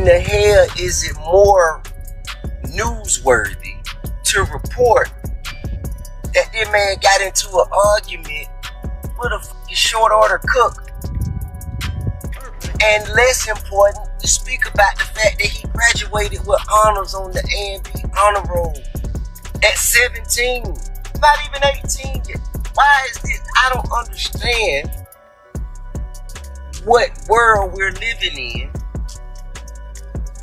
the hell is it more newsworthy to report that this man got into an argument with a fucking short order cook? And less important, to speak about the fact that he graduated with honors on the A&B honor roll at 17, not even 18 yet. Why is this? I don't understand what world we're living in.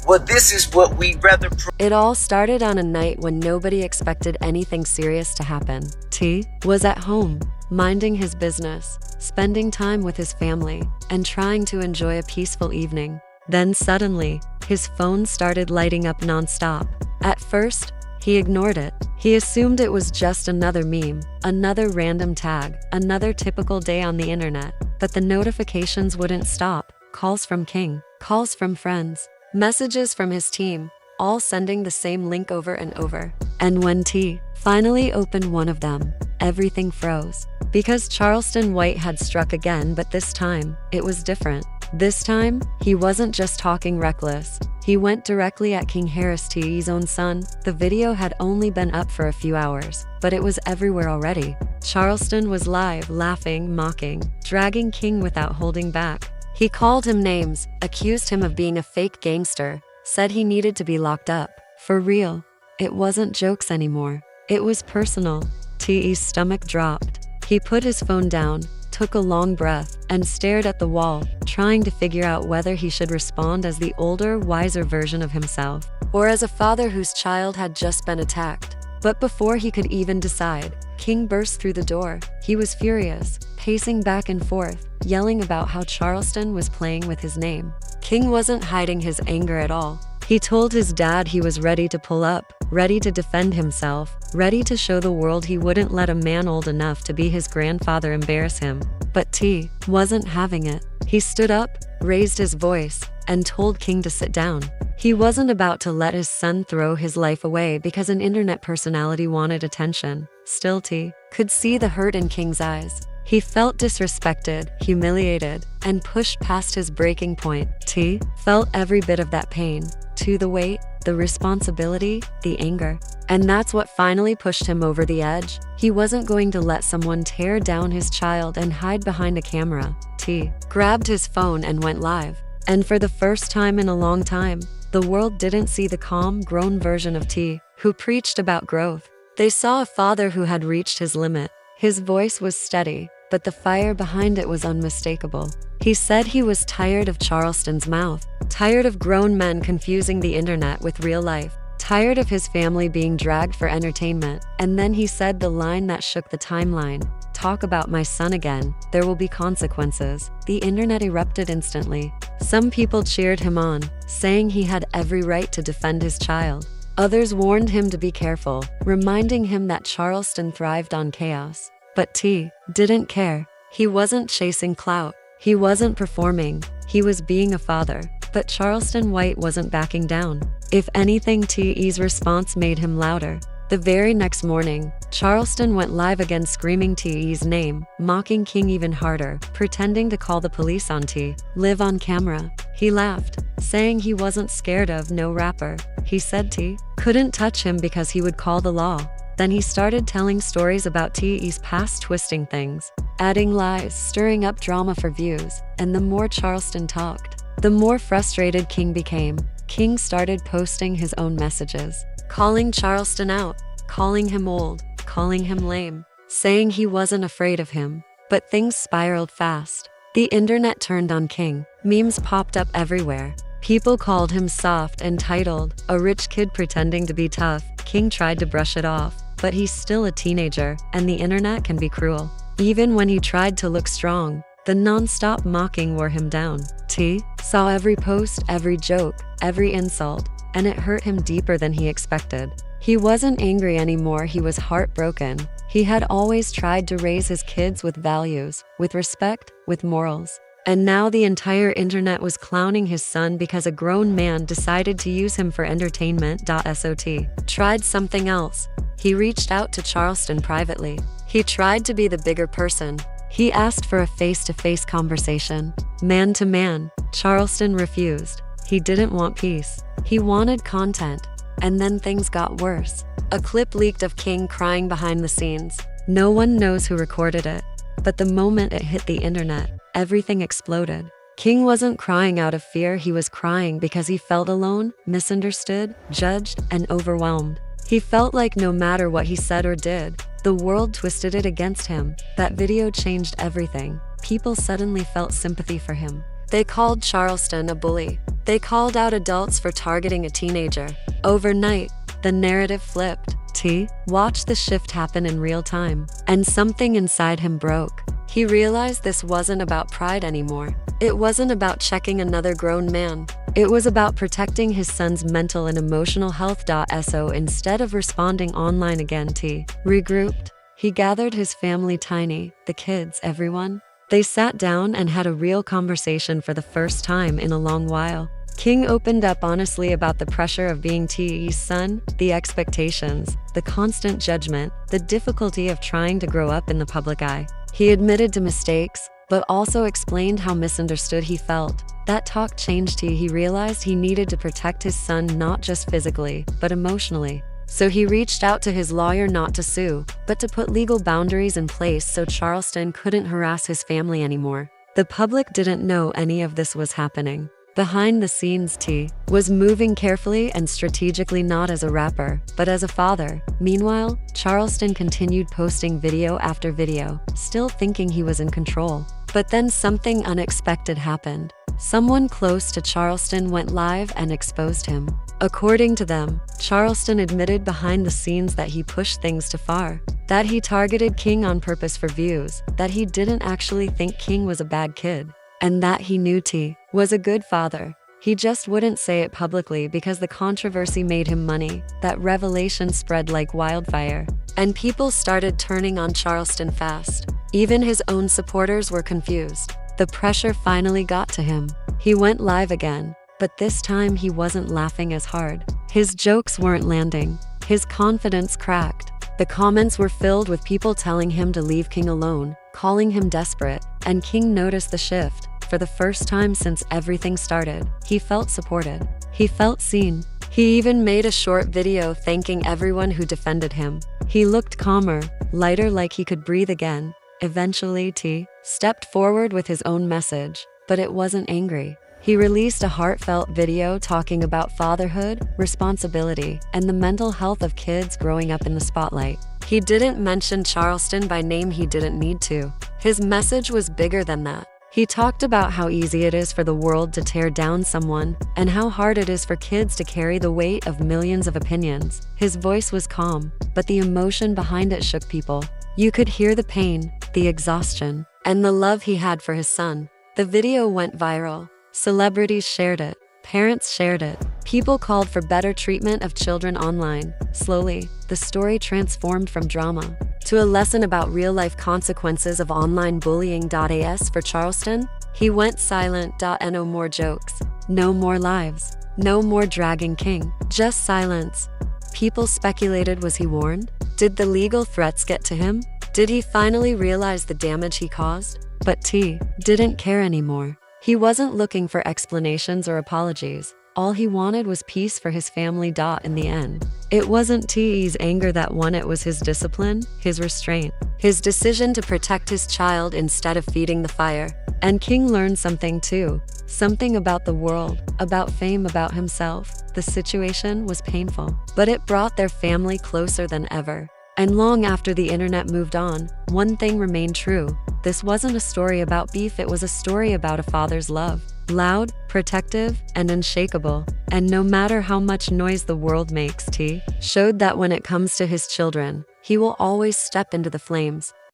Well, this is what we rather. It all started on a night when nobody expected anything serious to happen. T was at home, minding his business, spending time with his family, and trying to enjoy a peaceful evening. Then suddenly, his phone started lighting up nonstop. At first, he ignored it. He assumed it was just another meme, another random tag, another typical day on the internet. But the notifications wouldn't stop. Calls from King, calls from friends, messages from his team, all sending the same link over and over. And when T finally opened one of them, everything froze. Because Charleston White had struck again, but this time, it was different. This time, he wasn't just talking reckless. He went directly at King Harris, T's own son. The video had only been up for a few hours, but it was everywhere already. Charleston was live, laughing, mocking, dragging King without holding back. He called him names, accused him of being a fake gangster, said he needed to be locked up. For real. It wasn't jokes anymore. It was personal. T's stomach dropped. He put his phone down, took a long breath, and stared at the wall, trying to figure out whether he should respond as the older, wiser version of himself, or as a father whose child had just been attacked. But before he could even decide, King burst through the door. He was furious, pacing back and forth, yelling about how Charleston was playing with his name. King wasn't hiding his anger at all. He told his dad he was ready to pull up, ready to defend himself, ready to show the world he wouldn't let a man old enough to be his grandfather embarrass him. But T wasn't having it. He stood up, raised his voice, and told King to sit down. He wasn't about to let his son throw his life away because an internet personality wanted attention. Still, T could see the hurt in King's eyes. He felt disrespected, humiliated, and pushed past his breaking point. T felt every bit of that pain, to the weight, the responsibility, the anger. And that's what finally pushed him over the edge. He wasn't going to let someone tear down his child and hide behind a camera. T grabbed his phone and went live. And for the first time in a long time, the world didn't see the calm, grown version of T, who preached about growth. They saw a father who had reached his limit. His voice was steady, but the fire behind it was unmistakable. He said he was tired of Charleston's mouth, tired of grown men confusing the internet with real life, tired of his family being dragged for entertainment. And then he said the line that shook the timeline: "Talk about my son again, there will be consequences." The internet erupted instantly. Some people cheered him on, saying he had every right to defend his child. Others warned him to be careful, reminding him that Charleston thrived on chaos. But T didn't care. He wasn't chasing clout. He wasn't performing. He was being a father. But Charleston White wasn't backing down. If anything, T's response made him louder. The very next morning, Charleston went live again, screaming T's name, mocking King even harder, pretending to call the police on T. Live on camera. He laughed, saying he wasn't scared of no rapper. He said T couldn't touch him because he would call the law. Then he started telling stories about T's past, twisting things, adding lies, stirring up drama for views. And the more Charleston talked, the more frustrated King became. King started posting his own messages, calling Charleston out, calling him old, calling him lame, saying he wasn't afraid of him. But things spiraled fast. The internet turned on King. Memes popped up everywhere. People called him soft, entitled, a rich kid pretending to be tough. King tried to brush it off, but he's still a teenager, and the internet can be cruel. Even when he tried to look strong, the non-stop mocking wore him down. T saw every post, every joke, every insult, and it hurt him deeper than he expected. He wasn't angry anymore, he was heartbroken. He had always tried to raise his kids with values, with respect, with morals. And now the entire internet was clowning his son because a grown man decided to use him for entertainment. SOT tried something else. He reached out to Charleston privately. He tried to be the bigger person. He asked for a face-to-face conversation, man to man. Charleston refused. He didn't want peace. He wanted content. And then things got worse. A clip leaked of King crying behind the scenes. No one knows who recorded it. But the moment it hit the internet, everything exploded. King wasn't crying out of fear, he was crying because he felt alone, misunderstood, judged, and overwhelmed. He felt like no matter what he said or did, the world twisted it against him. That video changed everything. People suddenly felt sympathy for him. They called Charleston a bully. They called out adults for targeting a teenager. Overnight, the narrative flipped. T watched the shift happen in real time, and something inside him broke. He realized this wasn't about pride anymore. It wasn't about checking another grown man. It was about protecting his son's mental and emotional health. So instead of responding online again, T regrouped. He gathered his family, Tiny, the kids, everyone. They sat down and had a real conversation for the first time in a long while. King opened up honestly about the pressure of being T's son, the expectations, the constant judgment, the difficulty of trying to grow up in the public eye. He admitted to mistakes, but also explained how misunderstood he felt. That talk changed T. He realized he needed to protect his son not just physically, but emotionally. So he reached out to his lawyer not to sue, but to put legal boundaries in place so Charleston couldn't harass his family anymore. The public didn't know any of this was happening. Behind the scenes, T was moving carefully and strategically, not as a rapper, but as a father. Meanwhile, Charleston continued posting video after video, still thinking he was in control. But then something unexpected happened. Someone close to Charleston went live and exposed him. According to them, Charleston admitted behind the scenes that he pushed things too far, that he targeted King on purpose for views, that he didn't actually think King was a bad kid, and that he knew T was a good father. He just wouldn't say it publicly because the controversy made him money. That revelation spread like wildfire, and people started turning on Charleston fast. Even his own supporters were confused. The pressure finally got to him. He went live again, but this time he wasn't laughing as hard. His jokes weren't landing. His confidence cracked. The comments were filled with people telling him to leave King alone, calling him desperate, and King noticed the shift. For the first time since everything started, he felt supported. He felt seen. He even made a short video thanking everyone who defended him. He looked calmer, lighter, like he could breathe again. Eventually, T stepped forward with his own message, but it wasn't angry. He released a heartfelt video talking about fatherhood, responsibility, and the mental health of kids growing up in the spotlight. He didn't mention Charleston by name, he didn't need to. His message was bigger than that. He talked about how easy it is for the world to tear down someone, and how hard it is for kids to carry the weight of millions of opinions. His voice was calm, but the emotion behind it shook people. You could hear the pain, the exhaustion, and the love he had for his son. The video went viral. Celebrities shared it. Parents shared it. People called for better treatment of children online. Slowly, the story transformed from drama to a lesson about real-life consequences of online bullying. As for Charleston, he went silent. No more jokes. No more lives. No more dragging King. Just silence. People speculated, was he warned? Did the legal threats get to him? Did he finally realize the damage he caused? But T didn't care anymore. He wasn't looking for explanations or apologies. All he wanted was peace for his family. In the end, it wasn't T's anger that won, it was his discipline, his restraint, his decision to protect his child instead of feeding the fire. And King learned something too. Something about the world, about fame, about himself. The situation was painful, but it brought their family closer than ever. And long after the internet moved on, one thing remained true. This wasn't a story about beef, it was a story about a father's love. Loud, protective, and unshakable. And no matter how much noise the world makes, T showed that when it comes to his children, he will always step into the flames.